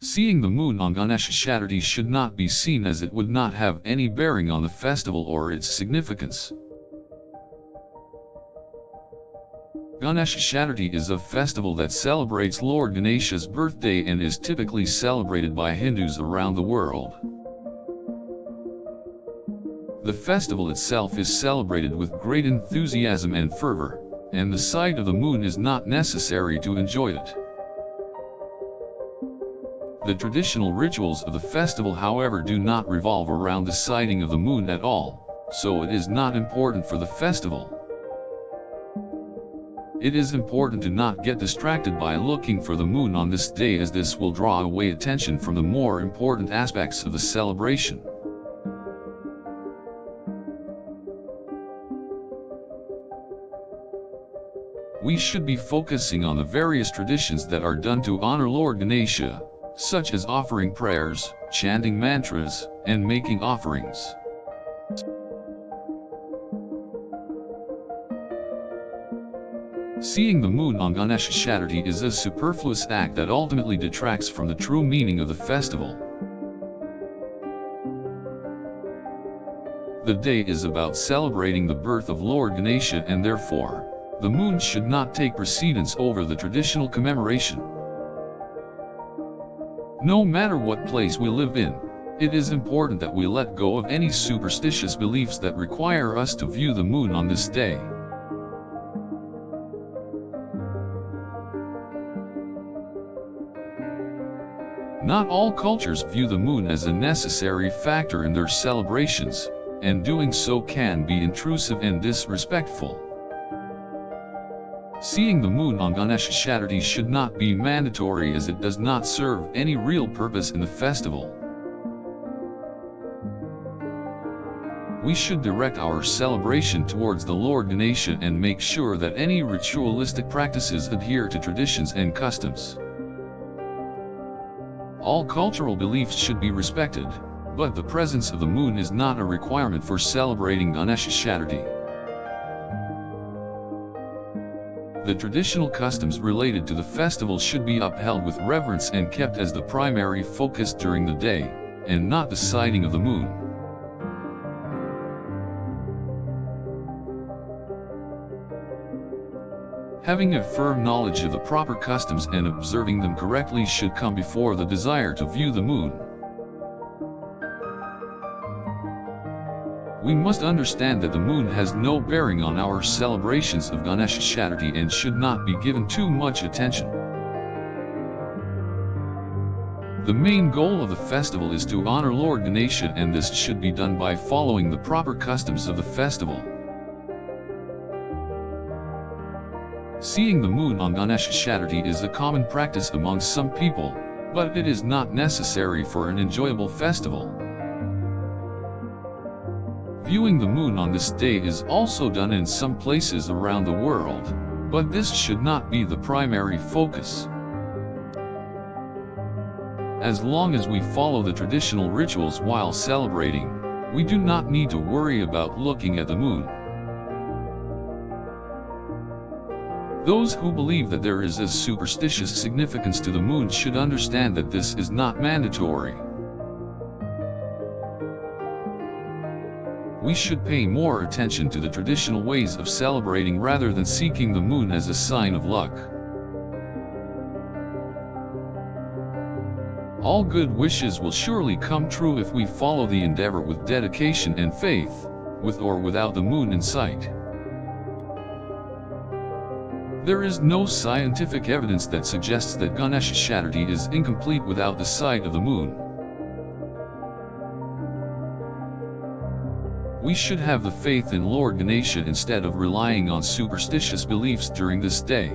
Seeing the moon on Ganesh Chaturthi should not be seen, as it would not have any bearing on the festival or its significance. Ganesh Chaturthi is a festival that celebrates Lord Ganesha's birthday and is typically celebrated by Hindus around the world. The festival itself is celebrated with great enthusiasm and fervor, and the sight of the moon is not necessary to enjoy it. The traditional rituals of the festival, however, do not revolve around the sighting of the moon at all, so it is not important for the festival. It is important to not get distracted by looking for the moon on this day, as this will draw away attention from the more important aspects of the celebration. We should be focusing on the various traditions that are done to honor Lord Ganesha, such as offering prayers, chanting mantras, and making offerings. Seeing the moon on Ganesh Chaturthi is a superfluous act that ultimately detracts from the true meaning of the festival. The day is about celebrating the birth of Lord Ganesha, and therefore, the moon should not take precedence over the traditional commemoration. No matter what place we live in, it is important that we let go of any superstitious beliefs that require us to view the moon on this day. Not all cultures view the moon as a necessary factor in their celebrations, and doing so can be intrusive and disrespectful. Seeing the moon on Ganesh Chaturthi should not be mandatory, as it does not serve any real purpose in the festival. We should direct our celebration towards the Lord Ganesha and make sure that any ritualistic practices adhere to traditions and customs. All cultural beliefs should be respected, but the presence of the moon is not a requirement for celebrating Ganesh Chaturthi. The traditional customs related to the festival should be upheld with reverence and kept as the primary focus during the day, and not the sighting of the moon. Having a firm knowledge of the proper customs and observing them correctly should come before the desire to view the moon. We must understand that the moon has no bearing on our celebrations of Ganesh Chaturthi and should not be given too much attention. The main goal of the festival is to honor Lord Ganesha, and this should be done by following the proper customs of the festival. Seeing the moon on Ganesh Chaturthi is a common practice among some people, but it is not necessary for an enjoyable festival. Viewing the moon on this day is also done in some places around the world, but this should not be the primary focus. As long as we follow the traditional rituals while celebrating, we do not need to worry about looking at the moon. Those who believe that there is a superstitious significance to the moon should understand that this is not mandatory. We should pay more attention to the traditional ways of celebrating rather than seeking the moon as a sign of luck. All good wishes will surely come true if we follow the endeavor with dedication and faith, with or without the moon in sight. There is no scientific evidence that suggests that Ganesh Chaturthi is incomplete without the sight of the moon. We should have the faith in Lord Ganesha instead of relying on superstitious beliefs during this day.